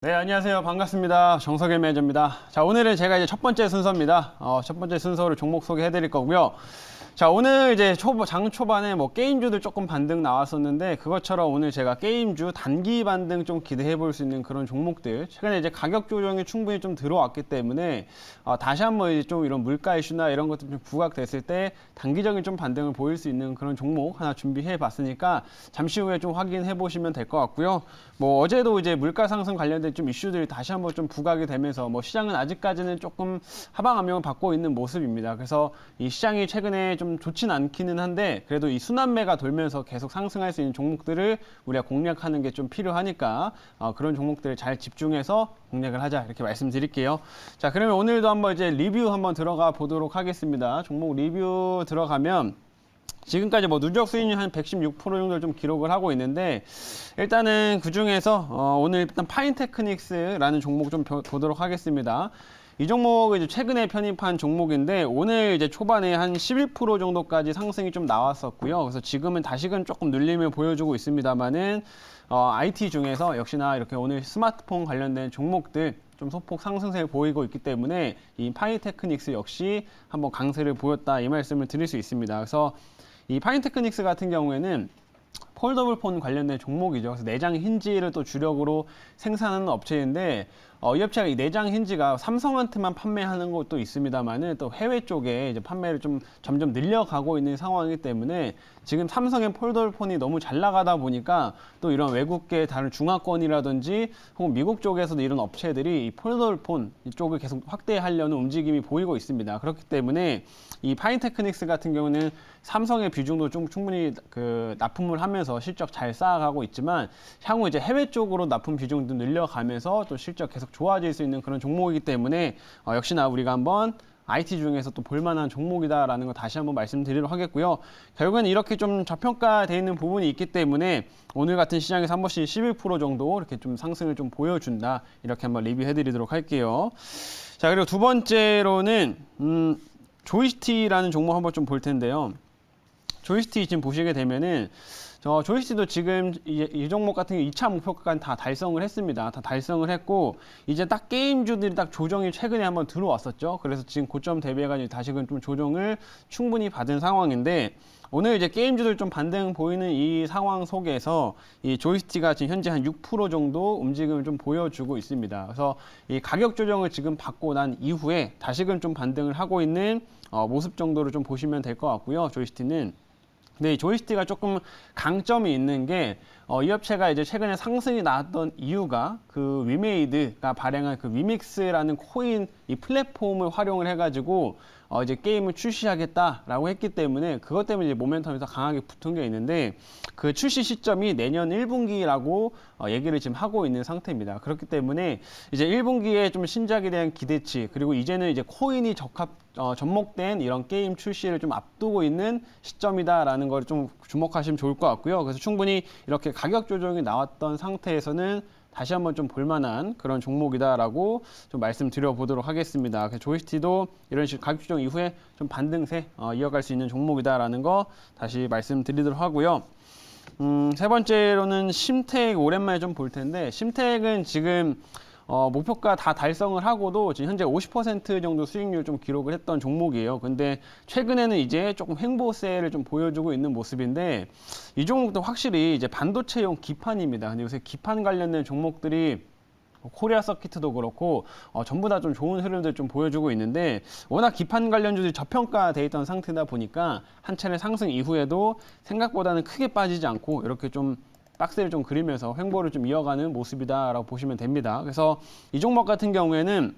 네, 안녕하세요. 반갑습니다. 정석일 매니저입니다. 자, 오늘은 제가 이제 첫 번째 순서입니다. 첫 번째 순서로 종목 소개해 드릴 거고요. 자, 오늘 이제 장 초반에 뭐 게임주들 조금 반등 나왔었는데, 그것처럼 오늘 제가 게임주 단기 반등 좀 기대해 볼 수 있는 그런 종목들, 최근에 이제 가격 조정이 충분히 좀 들어왔기 때문에 다시 한번 이제 좀 이런 물가 이슈나 이런 것들 좀 부각됐을 때 단기적인 좀 반등을 보일 수 있는 그런 종목 하나 준비해 봤으니까 잠시 후에 좀 확인해 보시면 될 것 같고요. 뭐 어제도 이제 물가 상승 관련된 좀 이슈들이 다시 한번 좀 부각이 되면서 뭐 시장은 아직까지는 조금 하방 압력을 받고 있는 모습입니다. 그래서 이 시장이 최근에 좀 좋진 않기는 한데, 그래도 이 순환매가 돌면서 계속 상승할 수 있는 종목들을 우리가 공략하는 게 좀 필요하니까 그런 종목들을 잘 집중해서 공략을 하자, 이렇게 말씀드릴게요. 자, 그러면 오늘도 한번 이제 리뷰 한번 들어가 보도록 하겠습니다. 종목 리뷰 들어가면 지금까지 뭐 누적 수익률 한 116% 정도를 좀 기록을 하고 있는데, 일단은 그 중에서 오늘 일단 파인테크닉스라는 종목 좀 보도록 하겠습니다. 이 종목은 이제 최근에 편입한 종목인데, 오늘 이제 초반에 한 11% 정도까지 상승이 좀 나왔었고요. 그래서 지금은 다시금 조금 눌림을 보여주고 있습니다만은 IT 중에서 역시나 이렇게 오늘 스마트폰 관련된 종목들 좀 소폭 상승세를 보이고 있기 때문에 이 파이테크닉스 역시 한번 강세를 보였다, 이 말씀을 드릴 수 있습니다. 그래서 이 파인테크닉스 같은 경우에는 폴더블 폰 관련된 종목이죠. 그래서 내장 힌지를 또 주력으로 생산하는 업체인데, 이 업체가 이 내장 힌지가 삼성한테만 판매하는 것도 있습니다만은 또 해외 쪽에 이제 판매를 좀 점점 늘려가고 있는 상황이기 때문에, 지금 삼성의 폴더블 폰이 너무 잘 나가다 보니까 또 이런 외국계 다른 중화권이라든지 혹은 미국 쪽에서도 이런 업체들이 이 폴더블 폰 이쪽을 계속 확대하려는 움직임이 보이고 있습니다. 그렇기 때문에 이 파인테크닉스 같은 경우는 삼성의 비중도 좀 충분히 납품을 하면서 실적 잘 쌓아가고 있지만, 향후 이제 해외 쪽으로 납품 비중도 늘려가면서 또 실적 계속 좋아질 수 있는 그런 종목이기 때문에 역시나 우리가 한번 IT 중에서 또 볼만한 종목이다라는 거 다시 한번 말씀드리도록 하겠고요. 결국엔 이렇게 좀 저평가되어 있는 부분이 있기 때문에 오늘 같은 시장에서 한 번씩 11% 정도 이렇게 좀 상승을 좀 보여준다, 이렇게 한번 리뷰해드리도록 할게요. 자, 그리고 두 번째로는 조이스티라는 종목 한번 좀 볼 텐데요. 조이스티 지금 보시게 되면은 조이스티도 지금 이 종목 같은 경우 2차 목표가까지 다 달성을 했습니다. 다 달성을 했고, 이제 딱 게임주들이 딱 조정이 최근에 한번 들어왔었죠. 그래서 지금 고점 대비해가지고 다시금 좀 조정을 충분히 받은 상황인데, 오늘 이제 게임주들 좀 반등 보이는 이 상황 속에서 이 조이스티가 지금 현재 한 6% 정도 움직임을 좀 보여주고 있습니다. 그래서 이 가격 조정을 지금 받고 난 이후에 다시금 좀 반등을 하고 있는 모습 정도로 좀 보시면 될 것 같고요. 조이스티는. 근데 이 조이스티가 조금 강점이 있는 게, 이 업체가 이제 최근에 상승이 나왔던 이유가 그 위메이드가 발행한 그 위믹스라는 코인 이 플랫폼을 활용을 해가지고 이제 게임을 출시하겠다라고 했기 때문에, 그것 때문에 이제 모멘텀에서 강하게 붙은 게 있는데, 그 출시 시점이 내년 1분기라고 얘기를 지금 하고 있는 상태입니다. 그렇기 때문에 이제 1분기에 좀 신작에 대한 기대치, 그리고 이제는 이제 코인이 접목된 이런 게임 출시를 좀 앞두고 있는 시점이다라는 걸 좀 주목하시면 좋을 것 같고요. 그래서 충분히 이렇게 가격 조정이 나왔던 상태에서는 다시 한번 좀 볼만한 그런 종목이다라고 좀 말씀드려 보도록 하겠습니다. 조이스티도 이런 식으로 가격 조정 이후에 좀 반등세 이어갈 수 있는 종목이다라는 거 다시 말씀드리도록 하고요. 세 번째로는 심택 오랜만에 좀 볼 텐데, 심택은 지금 목표가 다 달성을 하고도 지금 현재 50% 정도 수익률 좀 기록을 했던 종목이에요. 근데 최근에는 이제 조금 횡보세를 좀 보여주고 있는 모습인데, 이 종목도 확실히 이제 반도체용 기판입니다. 근데 요새 기판 관련된 종목들이 코리아 서킷도 그렇고 전부 다 좀 좋은 흐름들 좀 보여주고 있는데, 워낙 기판 관련주들이 저평가돼 있던 상태다 보니까 한 차례 상승 이후에도 생각보다는 크게 빠지지 않고 이렇게 좀 박스를 좀 그리면서 횡보를 좀 이어가는 모습이다라고 보시면 됩니다. 그래서 이 종목 같은 경우에는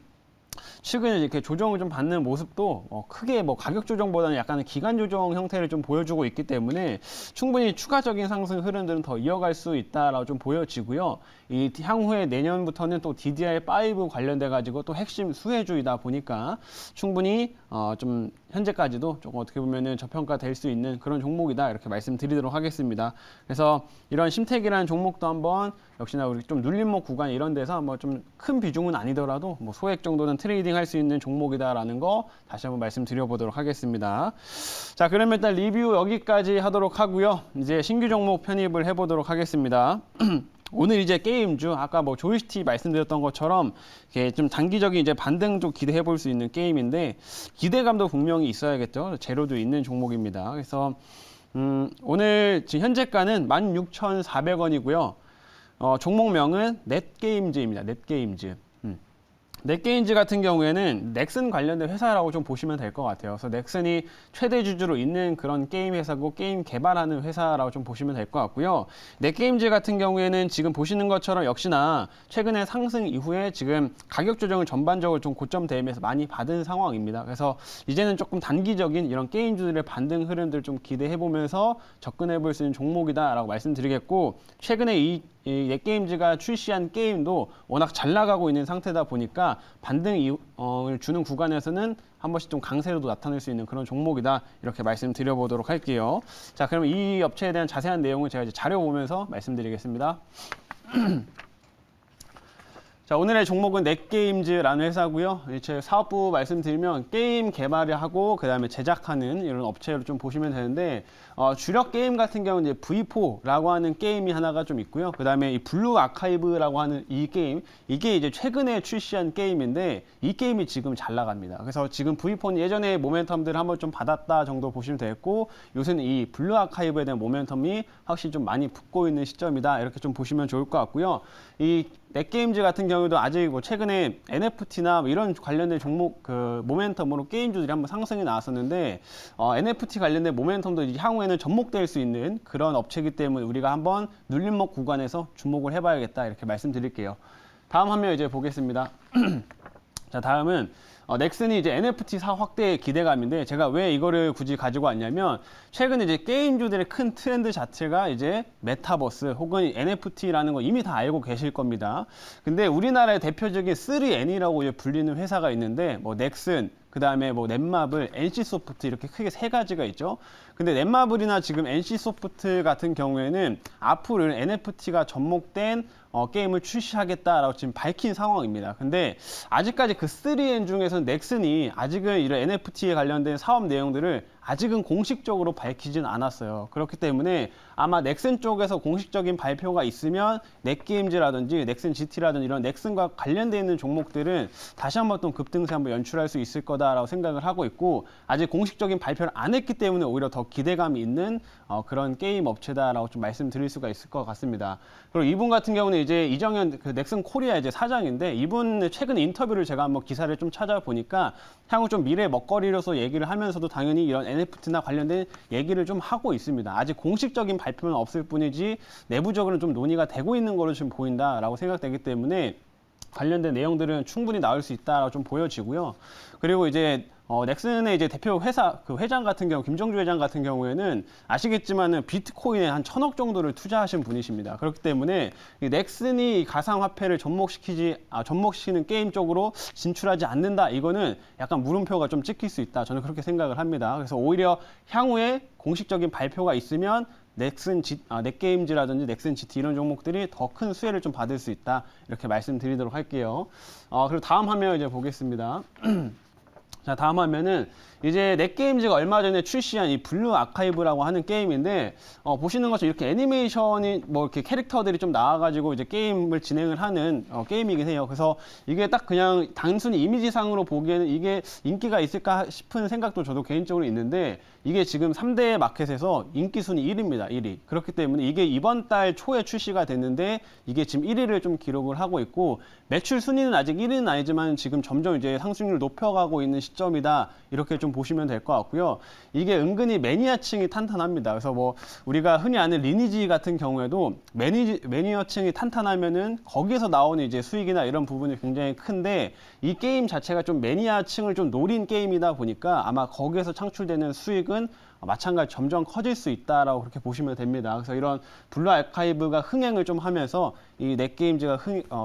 최근에 이렇게 조정을 좀 받는 모습도 크게 뭐 가격 조정보다는 약간의 기간 조정 형태를 좀 보여주고 있기 때문에 충분히 추가적인 상승 흐름들은 더 이어갈 수 있다라고 좀 보여지고요. 이 향후에 내년부터는 또 DDR5 관련돼 가지고 또 핵심 수혜주이다 보니까 충분히 좀 현재까지도 조금 어떻게 보면은 저평가될 수 있는 그런 종목이다, 이렇게 말씀드리도록 하겠습니다. 그래서 이런 심택이라는 종목도 한번 역시나 우리 좀 눌림목 구간 이런 데서 뭐 좀 큰 비중은 아니더라도 뭐 소액 정도는 트레이딩 할 수 있는 종목이다라는 거 다시 한번 말씀드려 보도록 하겠습니다. 자, 그러면 일단 리뷰 여기까지 하도록 하고요. 이제 신규 종목 편입을 해보도록 하겠습니다. 오늘 이제 게임주 아까 뭐 조이스틱 말씀드렸던 것처럼 이렇게 좀 단기적인 이제 반등 좀 기대해 볼 수 있는 게임인데 기대감도 분명히 있어야겠죠. 재료도 있는 종목입니다. 그래서 오늘 지금 현재가는 16,400원이고요. 종목명은 넷게임즈입니다. 넷게임즈. 넷게임즈 같은 경우에는 넥슨 관련된 회사라고 좀 보시면 될 것 같아요. 그래서 넥슨이 최대 주주로 있는 그런 게임 회사고 게임 개발하는 회사라고 좀 보시면 될 것 같고요. 넷게임즈 같은 경우에는 지금 보시는 것처럼 역시나 최근에 상승 이후에 지금 가격 조정을 전반적으로 좀 고점 대비해서 많이 받은 상황입니다. 그래서 이제는 조금 단기적인 이런 게임주들의 반등 흐름들 좀 기대해 보면서 접근해 볼 수 있는 종목이다라고 말씀드리겠고, 최근에 이 넷게임즈가 출시한 게임도 워낙 잘 나가고 있는 상태다 보니까 반등을 주는 구간에서는 한 번씩 좀 강세로도 나타낼 수 있는 그런 종목이다, 이렇게 말씀드려보도록 할게요. 자, 그러면 이 업체에 대한 자세한 내용을 제가 이제 자료 보면서 말씀드리겠습니다. 자, 오늘의 종목은 넷게임즈라는 회사고요. 제 사업부 말씀드리면 게임 개발을 하고 그 다음에 제작하는 이런 업체로 좀 보시면 되는데, 주력 게임 같은 경우는 이제 V4라고 하는 게임이 하나가 좀 있고요. 그 다음에 이 블루 아카이브라고 하는 이 게임, 이게 이제 최근에 출시한 게임인데 이 게임이 지금 잘 나갑니다. 그래서 지금 V4는 예전에 모멘텀들을 한번 좀 받았다 정도 보시면 되겠고, 요새는 이 블루 아카이브에 대한 모멘텀이 확실히 좀 많이 붙고 있는 시점이다, 이렇게 좀 보시면 좋을 것 같고요. 이 넷게임즈 같은 경우도 아직 뭐 최근에 NFT나 뭐 이런 관련된 종목 그 모멘텀으로 게임주들이 한번 상승이 나왔었는데, NFT 관련된 모멘텀도 이제 향후에는 접목될 수 있는 그런 업체이기 때문에 우리가 한번 눌림목 구간에서 주목을 해봐야겠다, 이렇게 말씀드릴게요. 다음 화면 이제 보겠습니다. 자, 다음은 넥슨이 이제 NFT 사 확대 기대감인데, 제가 왜 이거를 굳이 가지고 왔냐면, 최근에 이제 게임주들의 큰 트렌드 자체가 이제 메타버스 혹은 NFT라는 거 이미 다 알고 계실 겁니다. 근데 우리나라의 대표적인 3N이라고 불리는 회사가 있는데, 뭐 넥슨, 그 다음에 뭐 넷마블, NC소프트, 이렇게 크게 세 가지가 있죠. 근데 넷마블이나 지금 NC소프트 같은 경우에는 앞으로 NFT가 접목된 게임을 출시하겠다라고 지금 밝힌 상황입니다. 근데 아직까지 그 3N 중에서는 넥슨이 아직은 이런 NFT에 관련된 사업 내용들을 아직은 공식적으로 밝히진 않았어요. 그렇기 때문에 아마 넥슨 쪽에서 공식적인 발표가 있으면 넷게임즈라든지 넥슨 GT라든지 이런 넥슨과 관련되어 있는 종목들은 다시 한번 또 급등세 한번 연출할 수 있을 거다라고 생각을 하고 있고, 아직 공식적인 발표를 안 했기 때문에 오히려 더 기대감이 있는 그런 게임 업체다라고 좀 말씀드릴 수가 있을 것 같습니다. 그리고 이분 같은 경우는 이제 이정현 그 넥슨 코리아 이제 사장인데, 이분 최근 인터뷰를 제가 한번 기사를 좀 찾아보니까 향후 좀 미래 먹거리로서 얘기를 하면서도 당연히 이런 NFT나 관련된 얘기를 좀 하고 있습니다. 아직 공식적인 발표는 없을 뿐이지 내부적으로는 좀 논의가 되고 있는 걸로 지금 보인다라고 생각되기 때문에 관련된 내용들은 충분히 나올 수 있다라고 좀 보여지고요. 그리고 이제 넥슨의 이제 대표 회사 그 회장 같은 경우, 김정주 회장 같은 경우에는 아시겠지만은 비트코인에 한 1,000억 정도를 투자하신 분이십니다. 그렇기 때문에 이 넥슨이 가상화폐를 접목시키는 게임 쪽으로 진출하지 않는다, 이거는 약간 물음표가 좀 찍힐 수 있다, 저는 그렇게 생각을 합니다. 그래서 오히려 향후에 공식적인 발표가 있으면 넷게임즈라든지 넥슨 GT 이런 종목들이 더 큰 수혜를 좀 받을 수 있다, 이렇게 말씀드리도록 할게요. 그리고 다음 화면 이제 보겠습니다. 자, 다음 화면은 이제 넷게임즈가 얼마 전에 출시한 이 블루 아카이브라고 하는 게임인데, 보시는 것처럼 이렇게 애니메이션이 뭐 이렇게 캐릭터들이 좀 나와가지고 이제 게임을 진행을 하는 게임이긴 해요. 그래서 이게 딱 그냥 단순히 이미지상으로 보기에는 이게 인기가 있을까 싶은 생각도 저도 개인적으로 있는데, 이게 지금 3대 마켓에서 인기 순위 1위입니다. 1위. 그렇기 때문에 이게 이번 달 초에 출시가 됐는데 이게 지금 1위를 좀 기록을 하고 있고, 매출 순위는 아직 1위는 아니지만 지금 점점 이제 상승률을 높여가고 있는 시점이다, 이렇게 좀 보시면 될 것 같고요. 이게 은근히 매니아층이 탄탄합니다. 그래서 뭐 우리가 흔히 아는 리니지 같은 경우에도 매니아층이 탄탄하면은 거기에서 나오는 이제 수익이나 이런 부분이 굉장히 큰데, 이 게임 자체가 좀 매니아층을 좀 노린 게임이다 보니까 아마 거기에서 창출되는 수익은 마찬가지로 점점 커질 수 있다라고 그렇게 보시면 됩니다. 그래서 이런 블루 아카이브가 흥행을 좀 하면서 이 넷게임즈가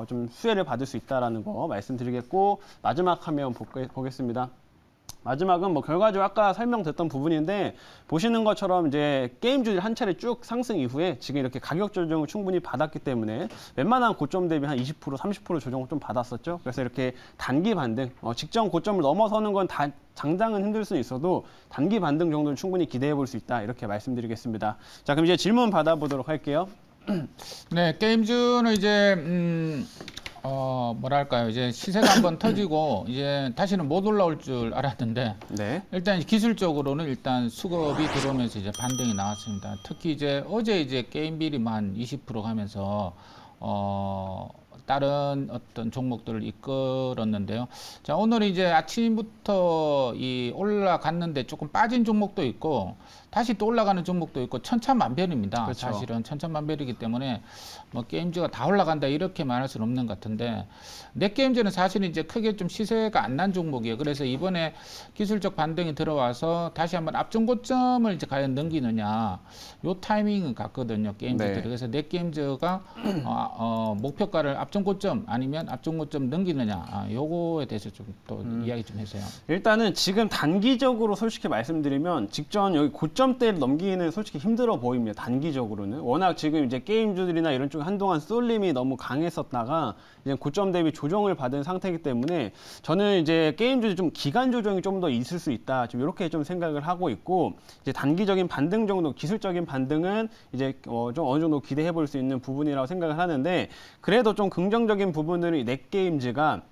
좀 수혜를 받을 수 있다라는 거 말씀드리겠고, 마지막 화면 보겠습니다. 마지막은 뭐 결과적으로 아까 설명됐던 부분인데, 보시는 것처럼 이제 게임주들이 한 차례 쭉 상승 이후에 지금 이렇게 가격 조정을 충분히 받았기 때문에 웬만한 고점 대비 한 20%, 30% 조정을 좀 받았었죠. 그래서 이렇게 단기 반등, 직전 고점을 넘어서는 건 다 장장은 힘들 수 있어도 단기 반등 정도는 충분히 기대해 볼 수 있다, 이렇게 말씀드리겠습니다. 자, 그럼 이제 질문 받아보도록 할게요. 네, 게임즈는 이제 뭐랄까요, 이제 시세가 한번 터지고 이제 다시는 못 올라올 줄 알았는데 네. 일단 기술적으로는 일단 수급이 들어오면서 이제 반등이 나왔습니다. 특히 이제 어제 이제 게임비리만 한 20% 가면서 다른 어떤 종목들을 이끌었는데요. 자, 오늘 이제 아침부터 이 올라갔는데 조금 빠진 종목도 있고 다시 또 올라가는 종목도 있고 천차만별입니다. 그렇죠. 사실은 천차만별이기 때문에 뭐 게임즈가 다 올라간다 이렇게 말할 수는 없는 것 같은데 넷게임즈는 사실은 이제 크게 좀 시세가 안 난 종목이에요. 그래서 이번에 기술적 반등이 들어와서 다시 한번 앞전 고점을 이제 과연 넘기느냐 요 타이밍은 같거든요. 게임즈들이. 네. 그래서 넷게임즈가 목표가를 앞전 고점 아니면 앞전 고점 넘기느냐 요거에 대해서 좀 또 이야기 좀 해주세요. 일단은 지금 단기적으로 솔직히 말씀드리면 직전 여기 고점대를 넘기는 솔직히 힘들어 보입니다. 단기적으로는. 워낙 지금 이제 게임주들이나 이런 쪽에 한동안 쏠림이 너무 강했었다가 이제 고점 대비 조정을 받은 상태이기 때문에 저는 이제 게임주들이 좀 기간 조정이 좀 더 있을 수 있다. 좀 이렇게 좀 생각을 하고 있고 이제 단기적인 반등 정도, 기술적인 반등은 이제 좀 어느 정도 기대해 볼 수 있는 부분이라고 생각을 하는데 그래도 좀 긍정적인 부분들은 이 넷게임즈가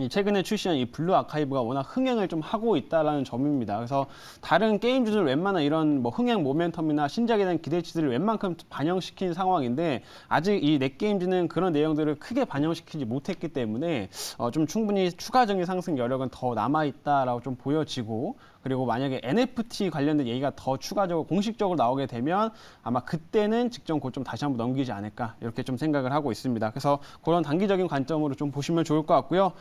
최근에 출시한 이 블루 아카이브가 워낙 흥행을 좀 하고 있다라는 점입니다. 그래서 다른 게임주들 웬만한 이런 뭐 흥행 모멘텀이나 신작에 대한 기대치들을 웬만큼 반영시킨 상황인데 아직 이 넷게임즈는 그런 내용들을 크게 반영시키지 못했기 때문에 좀 충분히 추가적인 상승 여력은 더 남아 있다라고 좀 보여지고 그리고 만약에 NFT 관련된 얘기가 더 추가적으로 공식적으로 나오게 되면 아마 그때는 직전 고점 다시 한번 넘기지 않을까 이렇게 좀 생각을 하고 있습니다. 그래서 그런 단기적인 관점으로 좀 보시면 좋을 것 같고요.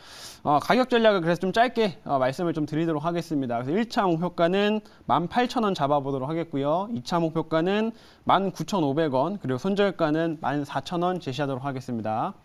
가격 전략을 그래서 좀 짧게 말씀을 좀 드리도록 하겠습니다. 그래서 1차 목표가는 18,000원 잡아보도록 하겠고요. 2차 목표가는 19,500원 그리고 손절가는 14,000원 제시하도록 하겠습니다.